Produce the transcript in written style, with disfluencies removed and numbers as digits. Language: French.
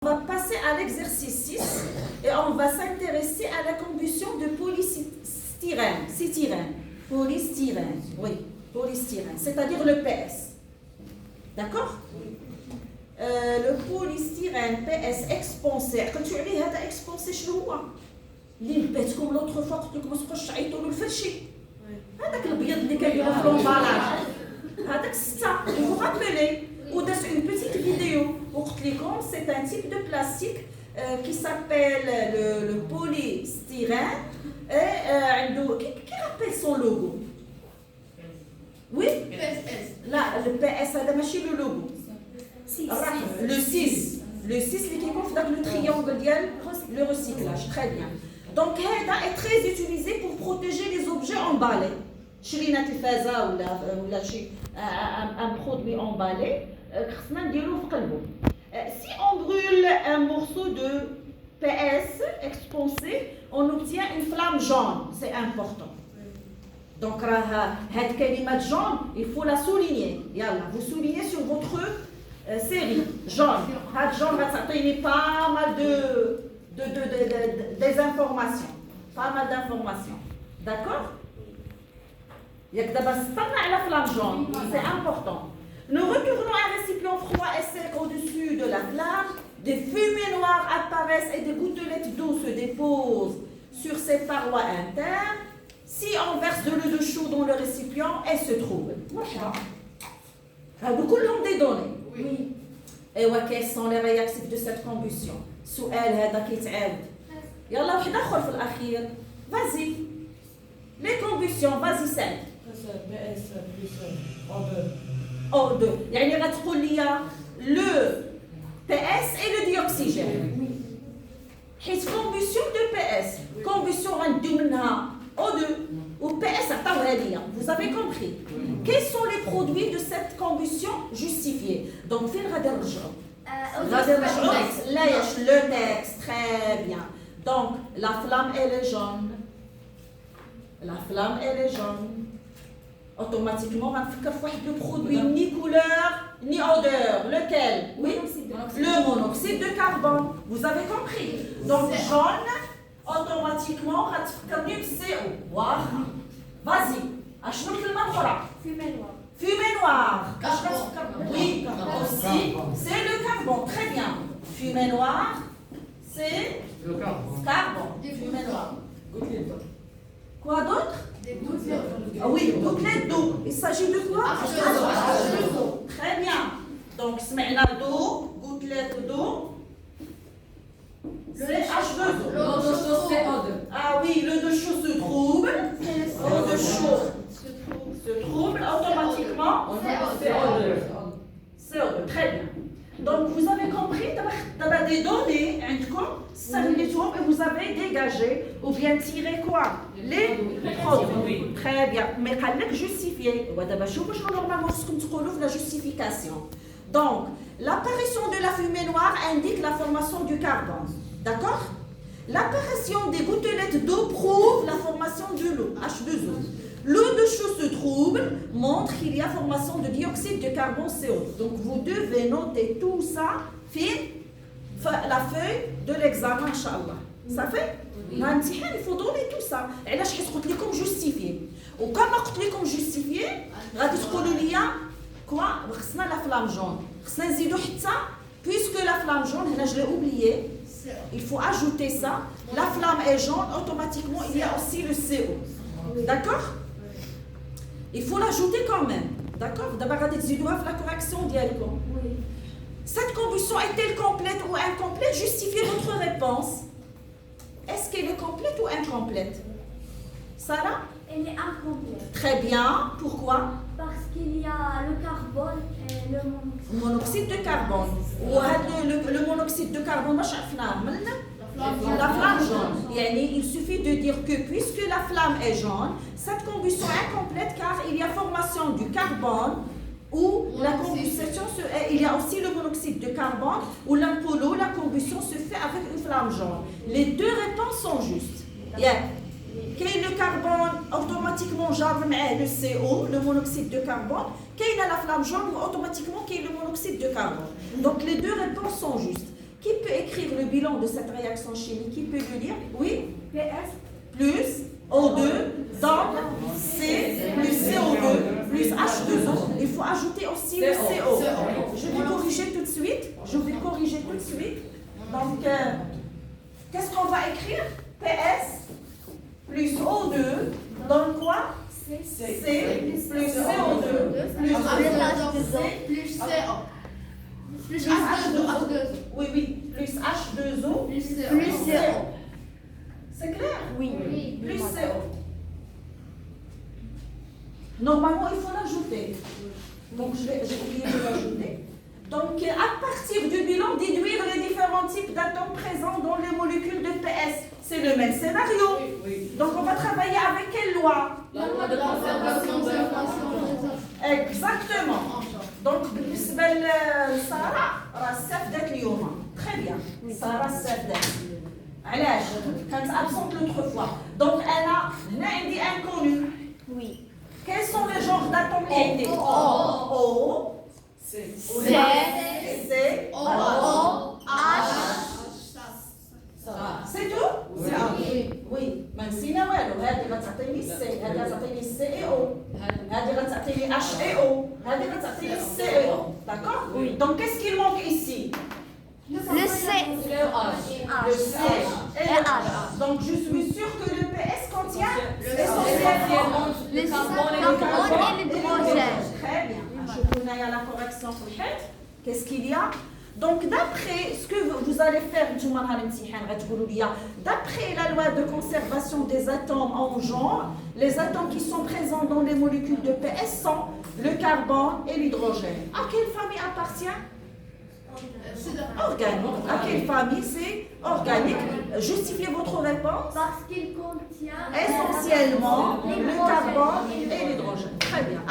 On va passer à l'exercice 6 et on va s'intéresser à la combustion de polystyrène. Polystyrène, oui, polystyrène, c'est-à-dire le PS. D'accord? Le polystyrène PS expansé. Quand tu as هذا expansé شنو هو؟ اللي نباتكم l'autre fois قلت لكم ما تبقاوش تعيطوا له الفرشي. هذاك الابيض اللي كيديروا في لومبالاج. هذاك السته. Vous vous rappelez? ودرت une petite vidéo وقلت لكم c'est un type de plastique qui s'appelle le polystyrène et عنده qui rappelle son logo? Oui? PSS. لا le PS هذا ماشي le logo. Le 6. Le 6 اللي كيكون في داك لو triangle ديال le recyclage. Très bien. Donc هذا est très utilisé pour protéger les objets emballés. شرينا تلفازه ولا شي un produit emballé. Si on brûle un morceau de PS expansé, on obtient une flamme jaune. C'est important. Donc, cette كلمة jaune, il faut la souligner. Vous soulignez sur votre série. Jaune. Cette jaune va s'atteindre pas mal des informations. Pas mal d'informations. D'accord? Il y a que la flamme jaune. C'est important. Nous retournons à un récipient froid et sec au-dessus de la flamme. Des fumées noires apparaissent et des gouttelettes d'eau se déposent sur ses parois internes. Si on verse de l'eau de chaud dans le récipient, elle se trouble. Beaucoup l'ont des données. Oui. Et quelles sont les réactifs de cette combustion? سؤال هذا كيتعاد. يلا واحد آخر في الأخير. Vas-y. Les combustions, vas-y Sam. O2. يعني غتقول لي le PS et le dioxygène. حيت combustion de PS. Combustion غنديو منها O2 ou PS عطاوها ليا. Vous avez compris. Quels sont les produits de cette combustion justifiée? Donc فين غادي نرجعوا؟ غادي نرجعوا لا ياش le texte. Très bien. Donc la flamme elle est jaune. La flamme elle est jaune. Automatiquement, on va faire de produit ni couleur, ni odeur. Lequel? Oui, le monoxyde de carbone. Vous avez compris? Donc, jaune, automatiquement, on va faire du CO. Vas-y. Fumée noire. Fumée noire. Oui, aussi, c'est le carbone. Très bien. Fumée noire, c'est le carbone. Fumée noire. Quoi d'autre? Ah oui, gouttelettes d'eau. Il s'agit de quoi? H2O. Très bien. Donc, سمعنا d'eau, gouttelettes d'eau. C'est H2O. L'eau de chaud, c'est O2. Ah oui, l'eau de chaud se trouble. L'eau de chaud se trouble automatiquement. C'est O2. C'est O2. Très bien. Donc, vous avez compris, d'abord des données, et vous avez dégagé ou bien tiré quoi? Les produits. Très bien. Mais quand vous justifiez, normalement, ce que vous la justification. Donc, l'apparition de la fumée noire indique la formation du carbone. D'accord? L'apparition des gouttelettes d'eau prouve la formation de l'eau, H2O. L'eau de chaud se trouble, montre qu'il y a formation de dioxyde de carbone CO2. Donc vous devez noter tout ça, la feuille de l'examen, Inch'Allah. Ça fait? Il faut donner tout ça. Et là, je vais vous justifier. Ou comme je vais vous justifier, vous allez dire quoi? La flamme jaune. Puisque la flamme jaune, je l'ai oublié, il faut ajouter ça. La flamme est jaune, automatiquement, il y a aussi le CO. D'accord? Il faut l'ajouter quand même. D'accord? D'abord, la correction d'Yalko. Oui. Cette combustion est-elle complète ou incomplète? Justifiez votre réponse. Est-ce qu'elle est complète ou incomplète? Sarah? Elle est incomplète. Très bien. Pourquoi? Parce qu'il y a le carbone et le monoxyde de carbone. Ou le monoxyde de carbone, la flamme jaune. Il suffit de dire que puisque la flamme est jaune, cette combustion est incomplète car il y a formation du carbone ou la combustion, il y a aussi le monoxyde de carbone ou la combustion se fait avec une flamme jaune. Les deux réponses sont justes. Qu'il le carbone automatiquement j'arrive le CO, le monoxyde de carbone, qu'il a la flamme jaune automatiquement qu'il le monoxyde de carbone. Donc les deux réponses sont justes. Qui peut écrire le bilan de cette réaction chimique? Qui peut le lire? Oui. PS Plus O2 donne C plus CO2 plus H2O. Il faut ajouter aussi le CO. Je vais corriger tout de suite. Donc, qu'est-ce qu'on va écrire? PS plus O2 donne quoi? C plus CO2 plus H2O Plus CO. Plus H2O. H2O. Oui, plus H2O Plus CO. Plus CO. C'est clair? Oui. Plus CO. Normalement, il faut l'ajouter. Donc, j'ai oublié de l'ajouter. Donc, à partir du bilan, déduire les différents types d'atomes présents dans les molécules de PS. C'est le même scénario. Donc, on va travailler avec quelle loi? La loi de conservation de l'information. Exactement. Donc, بالنسبة لسارة راه استفدت اليوم. Très bien. سارة استفدت. علاش؟ كانت absente l'autre fois. Donc, هنا عندي inconnu. Oui. Quels sont les genres d'atomes qui étaient? O, C, O, H. c'est tout? Oui. Oui, ما نسينا والو. هذه غتعطيني C، هذه غتعطيني C et O. هذه غتعطيني H et O. هذه غتعطيني C et O. D'accord? Oui. Donc qu'est-ce qu'il manque ici? Le C. Le C et le H. Donc je suis sûre que le PS contient essentiellement Le carbone et l'hydrogène. Très bien. Je connais la correction في الحيط. Qu'est-ce qu'il y a? Donc d'après ce que vous allez faire, d'après la loi de conservation des atomes en genre, les atomes qui sont présents dans les molécules de PS sont le carbone et l'hydrogène. À quelle famille appartient? Organique. À quelle famille? C'est organique. Justifiez votre réponse. Parce qu'il contient Essentiellement le carbone et l'hydrogène. Très bien.